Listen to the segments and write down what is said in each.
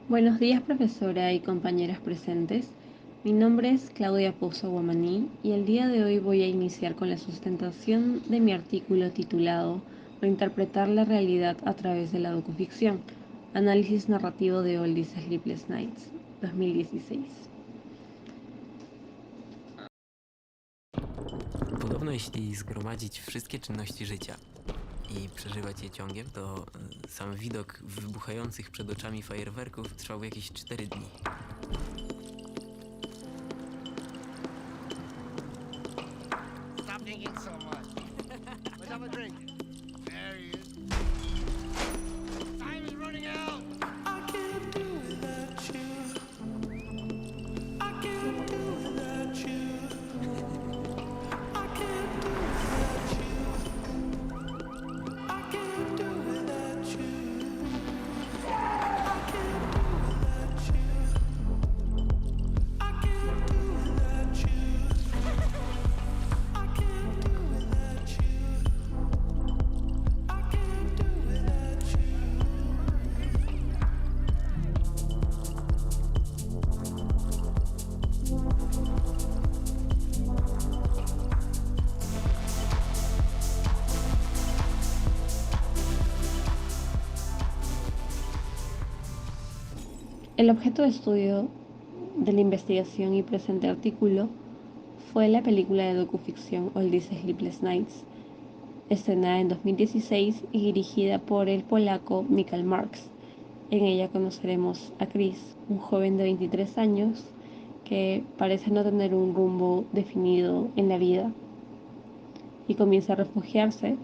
Buenos días, profesora y compañeras presentes. Mi nombre es Claudia Pozo Guamaní y el día de hoy voy a iniciar con la sustentación de mi artículo titulado Reinterpretar la realidad a través de la docuficción. Análisis narrativo de Oldies Sleepless Nights, 2016. Podobno jeśli zgromadzić wszystkie czynności życia i przeżywać je ciągiem, to sam widok wybuchających przed oczami fajerwerków trwał jakieś 4 dni. Stop thinking so much. Let's have a drink. There he is. Time is running out. I can't do without you. I can't do without you. I can't do without you. I can't do without you. I can't do without you. I can't do without you. I can't do without you. I can't do without you. El objeto de estudio de la investigación y presente artículo fue la película de docuficción Oldies Sleepless Nights, estrenada en 2016 y dirigida por el polaco Michael Marks. En ella conoceremos a Chris, un joven de 23 años que parece no tener un rumbo definido en la vida y comienza a refugiarse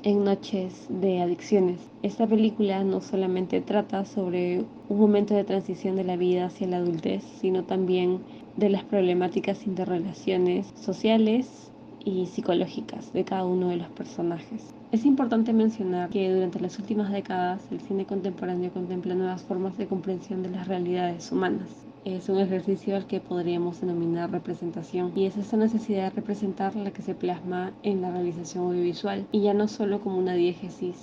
en noches de adicciones. Esta película no solamente trata sobre un momento de transición de la vida hacia la adultez, sino también de las problemáticas interrelaciones sociales y psicológicas de cada uno de los personajes. Es importante mencionar que durante las últimas décadas el cine contemporáneo contempla nuevas formas de comprensión de las realidades humanas. Es un ejercicio al que podríamos denominar representación, y es esta necesidad de representar la que se plasma en la realización audiovisual, y ya no solo como una diégesis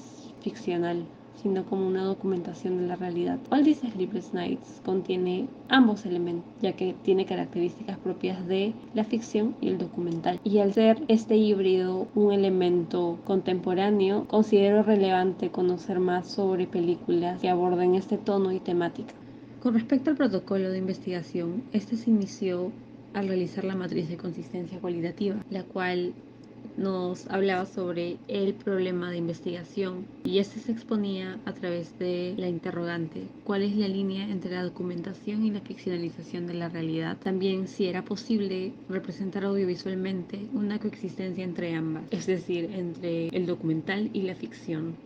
ficcional, sino como una documentación de la realidad. Oldies Sleepless Nights contiene ambos elementos, ya que tiene características propias de la ficción y el documental. Y al ser este híbrido un elemento contemporáneo, considero relevante conocer más sobre películas que aborden este tono y temática. Con respecto al protocolo de investigación, este se inició al realizar la matriz de consistencia cualitativa, la cual nos hablaba sobre el problema de investigación, y este se exponía a través de la interrogante: ¿cuál es la línea entre la documentación y la ficcionalización de la realidad? También si era posible representar audiovisualmente una coexistencia entre ambas, es decir, entre el documental y la ficción,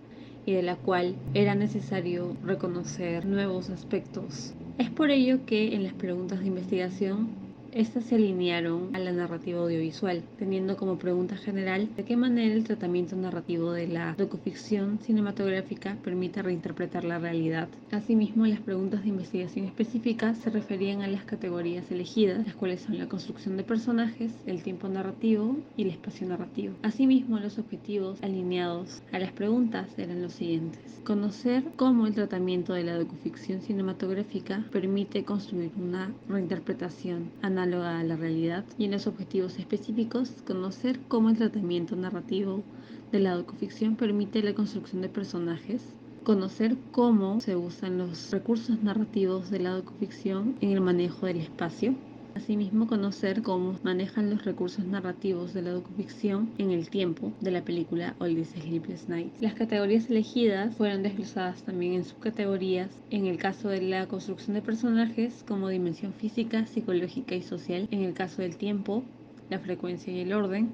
y de la cual era necesario reconocer nuevos aspectos. Es por ello que en las preguntas de investigación estas se alinearon a la narrativa audiovisual, teniendo como pregunta general de qué manera el tratamiento narrativo de la docuficción cinematográfica permite reinterpretar la realidad. Asimismo, las preguntas de investigación específicas se referían a las categorías elegidas, las cuales son la construcción de personajes, el tiempo narrativo y el espacio narrativo. Asimismo, los objetivos alineados a las preguntas eran los siguientes: conocer cómo el tratamiento de la docuficción cinematográfica permite construir una reinterpretación análoga a la realidad, y en los objetivos específicos, conocer cómo el tratamiento narrativo de la docuficción permite la construcción de personajes, conocer cómo se usan los recursos narrativos de la docuficción en el manejo del espacio. Asimismo, conocer cómo manejan los recursos narrativos de la docuficción en el tiempo de la película Oldies Sleepless Nights. Las categorías elegidas fueron desglosadas también en subcategorías, en el caso de la construcción de personajes como dimensión física, psicológica y social; en el caso del tiempo, la frecuencia y el orden;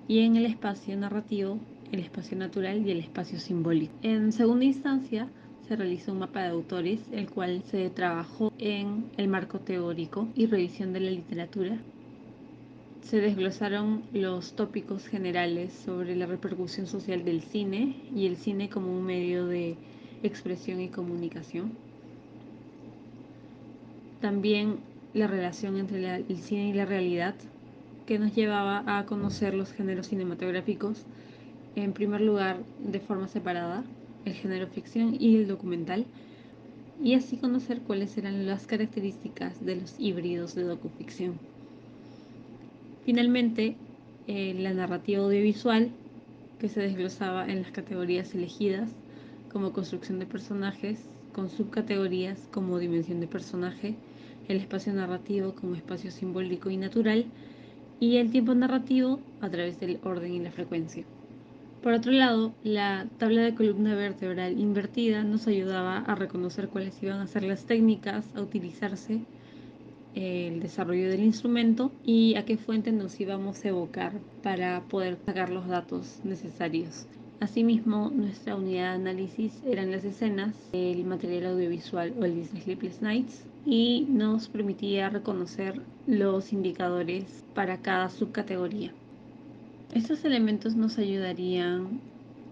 y en el espacio narrativo, el espacio natural y el espacio simbólico. En segunda instancia, se realizó un mapa de autores, el cual se trabajó en el marco teórico y revisión de la literatura. Se desglosaron los tópicos generales sobre la repercusión social del cine y el cine como un medio de expresión y comunicación. También la relación entre el cine y la realidad, que nos llevaba a conocer los géneros cinematográficos, en primer lugar de forma separada, el género ficción y el documental, y así conocer cuáles eran las características de los híbridos de docuficción. Finalmente, la narrativa audiovisual, que se desglosaba en las categorías elegidas como construcción de personajes, con subcategorías como dimensión de personaje, el espacio narrativo como espacio simbólico y natural, y el tiempo narrativo a través del orden y la frecuencia. Por otro lado, la tabla de columna vertebral invertida nos ayudaba a reconocer cuáles iban a ser las técnicas a utilizarse, el desarrollo del instrumento y a qué fuente nos íbamos a evocar para poder sacar los datos necesarios. Asimismo, nuestra unidad de análisis eran las escenas, el material audiovisual o el Disney Sleepless Nights, y nos permitía reconocer los indicadores para cada subcategoría. Estos elementos nos ayudarían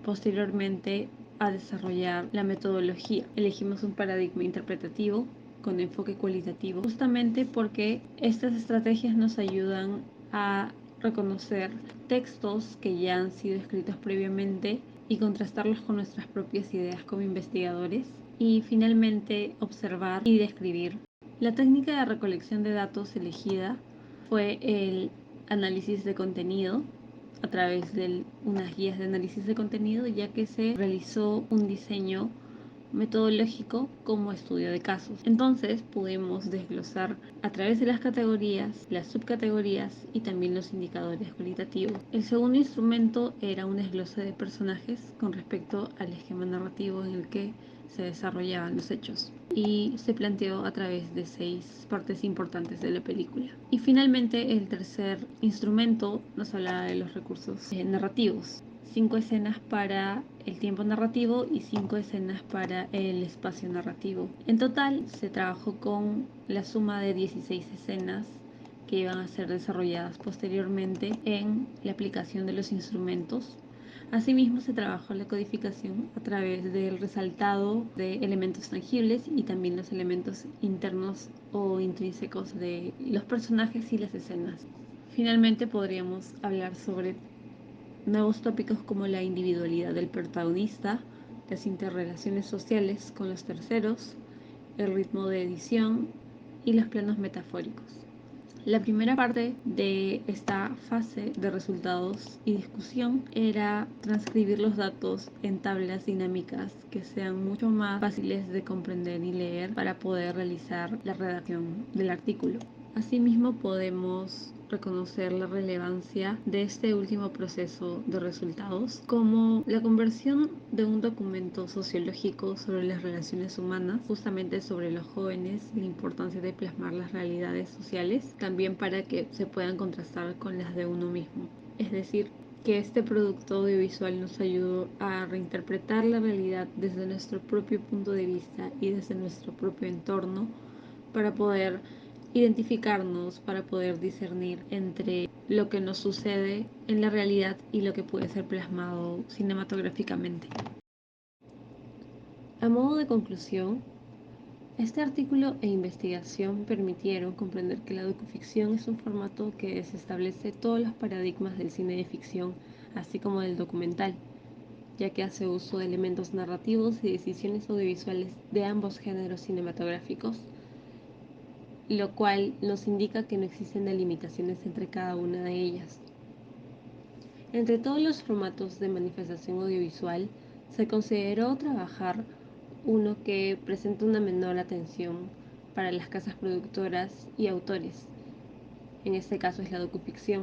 posteriormente a desarrollar la metodología. Elegimos un paradigma interpretativo con enfoque cualitativo, justamente porque estas estrategias nos ayudan a reconocer textos que ya han sido escritos previamente y contrastarlos con nuestras propias ideas como investigadores, y finalmente observar y describir. La técnica de recolección de datos elegida fue el análisis de contenido a través de unas guías de análisis de contenido, ya que se realizó un diseño metodológico como estudio de casos. Entonces pudimos desglosar a través de las categorías, las subcategorías y también los indicadores cualitativos. El segundo instrumento era un desglose de personajes con respecto al esquema narrativo en el que se desarrollaban los hechos, y se planteó a través de 6 partes importantes de la película. Y finalmente el tercer instrumento nos hablaba de los recursos narrativos. 5 escenas para el tiempo narrativo y 5 escenas para el espacio narrativo. En total se trabajó con la suma de 16 escenas que iban a ser desarrolladas posteriormente en la aplicación de los instrumentos. Asimismo, se trabajó la codificación a través del resaltado de elementos tangibles y también los elementos internos o intrínsecos de los personajes y las escenas. Finalmente, podríamos hablar sobre nuevos tópicos como la individualidad del protagonista, las interrelaciones sociales con los terceros, el ritmo de edición y los planos metafóricos. La primera parte de esta fase de resultados y discusión era transcribir los datos en tablas dinámicas que sean mucho más fáciles de comprender y leer para poder realizar la redacción del artículo. Asimismo, podemos reconocer la relevancia de este último proceso de resultados como la conversión de un documento sociológico sobre las relaciones humanas, justamente sobre los jóvenes, la importancia de plasmar las realidades sociales, también para que se puedan contrastar con las de uno mismo. Es decir, que este producto audiovisual nos ayudó a reinterpretar la realidad desde nuestro propio punto de vista y desde nuestro propio entorno para poder identificarnos, para poder discernir entre lo que nos sucede en la realidad y lo que puede ser plasmado cinematográficamente. A modo de conclusión, este artículo e investigación permitieron comprender que la docuficción es un formato que desestablece todos los paradigmas del cine de ficción, así como del documental, ya que hace uso de elementos narrativos y decisiones audiovisuales de ambos géneros cinematográficos, lo cual nos indica que no existen delimitaciones entre cada una de ellas. Entre todos los formatos de manifestación audiovisual, se consideró trabajar uno que presenta una menor atención para las casas productoras y autores. En este caso es la docuficción.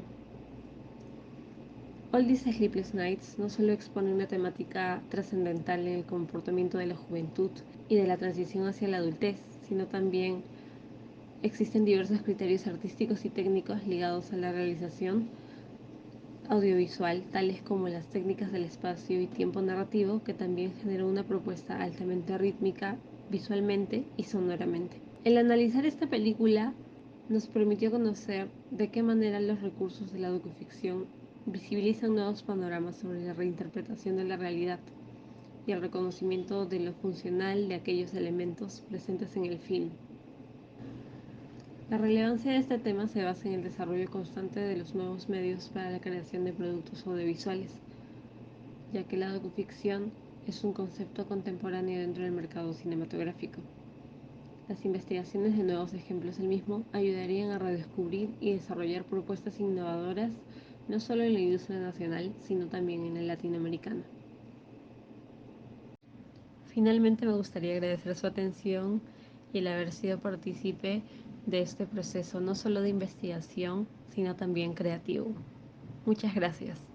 All These Sleepless Nights no solo expone una temática trascendental en el comportamiento de la juventud y de la transición hacia la adultez, sino también existen diversos criterios artísticos y técnicos ligados a la realización audiovisual, tales como las técnicas del espacio y tiempo narrativo, que también generó una propuesta altamente rítmica visualmente y sonoramente. El analizar esta película nos permitió conocer de qué manera los recursos de la docuficción visibilizan nuevos panoramas sobre la reinterpretación de la realidad y el reconocimiento de lo funcional de aquellos elementos presentes en el film. La relevancia de este tema se basa en el desarrollo constante de los nuevos medios para la creación de productos audiovisuales, ya que la docuficción es un concepto contemporáneo dentro del mercado cinematográfico. Las investigaciones de nuevos ejemplos del mismo ayudarían a redescubrir y desarrollar propuestas innovadoras no solo en la industria nacional, sino también en la latinoamericana. Finalmente me gustaría agradecer su atención y el haber sido partícipe de este proceso, no solo de investigación, sino también creativo. Muchas gracias.